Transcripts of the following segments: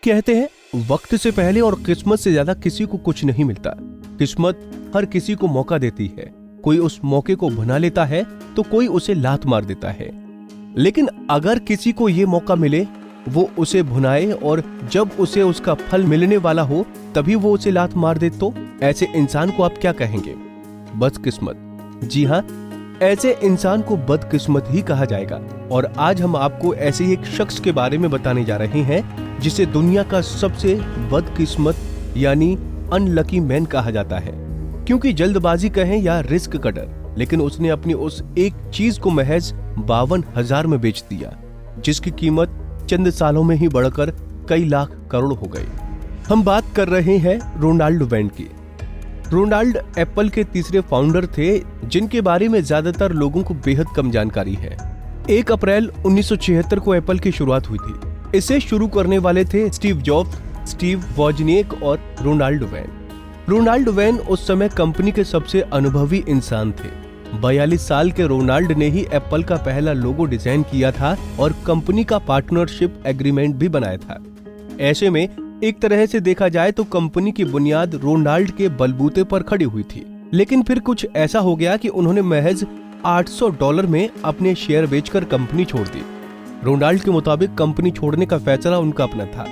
कहते हैं वक्त से पहले और किस्मत से ज्यादा किसी को कुछ नहीं मिलता। किस्मत हर किसी को मौका देती है, कोई उस मौके को भुना लेता है तो कोई उसे लात मार देता है। लेकिन अगर किसी को ये मौका मिले, वो उसे भुनाए और जब उसे उसका फल मिलने वाला हो तभी वो उसे लात मार दे, तो ऐसे इंसान को आप क्या कहेंगे? बदकिस्मत। जी हाँ, ऐसे इंसान को बदकिस्मत ही कहा जाएगा। और आज हम आपको ऐसे ही एक शख्स के बारे में बताने जा रहे हैं जिसे दुनिया का सबसे बदकिस्मत यानी अनलकी मैन कहा जाता है, क्योंकि जल्दबाजी कहें या रिस्क का डर, लेकिन उसने अपनी उस एक चीज को महज 52,000 में बेच दिया, जिसकी कीमत चंद सालों में ही बढ़कर कई लाख करोड़ हो गई। हम बात कर रहे हैं रोनाल्ड वैन की। रोनाल्ड एप्पल के तीसरे फाउंडर थे, जिनके बारे में ज्यादातर लोगों को बेहद कम जानकारी है। 1 अप्रैल 1976 को एप्पल की शुरुआत हुई थी। इसे शुरू करने वाले थे स्टीव जॉब्स, स्टीव वॉजनिएक और रोनाल्ड वैन। रोनाल्ड वैन उस समय कंपनी के सबसे अनुभवी इंसान थे। 42 साल के रोनाल्ड ने ही एप्पल का पहला लोगो डिजाइन किया था और कंपनी का पार्टनरशिप एग्रीमेंट भी बनाया था। ऐसे में एक तरह से देखा जाए तो कंपनी की बुनियाद रोनाल्ड के बलबूते पर खड़ी हुई थी। लेकिन फिर कुछ ऐसा हो गया कि उन्होंने महज $800 में अपने शेयर बेचकर कंपनी छोड़ दी। रोनाल्ड के मुताबिक कंपनी छोड़ने का फैसला उनका अपना था।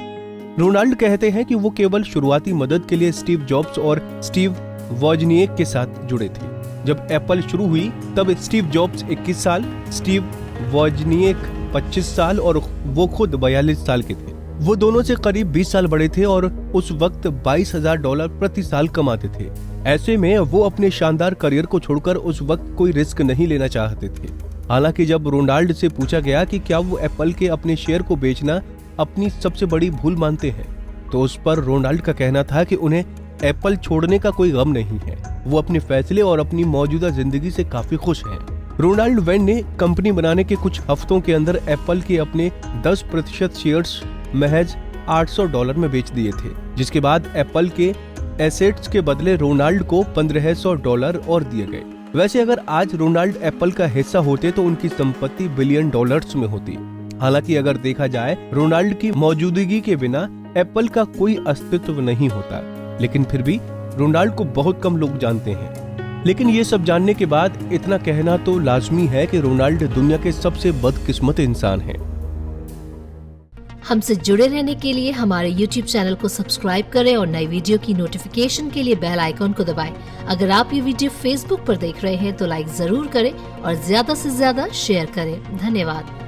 रोनाल्ड कहते हैं कि वो केवल शुरुआती मदद के लिए स्टीव जॉब्स और स्टीव वॉजनिएक के साथ जुड़े थे। जब एप्पल शुरू हुई तब स्टीव जॉब्स 21 साल, स्टीव वॉजनिएक 25 साल और वो खुद 42 साल के थे। वो दोनों से करीब 20 साल बड़े थे और उस वक्त $22,000 प्रति साल कमाते थे। ऐसे में वो अपने शानदार करियर को छोड़कर उस वक्त कोई रिस्क नहीं लेना चाहते थे। हालांकि जब रोनाल्ड से पूछा गया कि क्या वो एप्पल के अपने शेयर को बेचना अपनी सबसे बड़ी भूल मानते हैं, तो उस पर रोनाल्ड का कहना था कि उन्हें एप्पल छोड़ने का कोई गम नहीं है। वो अपने फैसले और अपनी मौजूदा जिंदगी से काफी खुश हैं। रोनाल्ड वैन ने कंपनी बनाने के कुछ हफ्तों के अंदर एप्पल के अपने 10% शेयर्स महज $800 में बेच दिए थे, जिसके बाद एप्पल के एसेट्स के बदले रोनाल्ड को $1,500 और दिए गए। वैसे अगर आज रोनाल्ड एप्पल का हिस्सा होते तो उनकी संपत्ति $1 बिलियन में होती। हालांकि अगर देखा जाए रोनाल्ड की मौजूदगी के बिना एप्पल का कोई अस्तित्व नहीं होता, लेकिन फिर भी रोनाल्ड को बहुत कम लोग जानते हैं। लेकिन ये सब जानने के बाद इतना कहना तो लाजमी है कि रोनाल्ड दुनिया के सबसे बदकिस्मत इंसान हैं। हमसे जुड़े रहने के लिए हमारे YouTube चैनल को सब्सक्राइब करें और नई वीडियो की नोटिफिकेशन के लिए बेल आइकॉन को दबाएं। अगर आप ये वीडियो Facebook पर देख रहे हैं तो लाइक जरूर करें और ज्यादा से ज्यादा शेयर करें। धन्यवाद।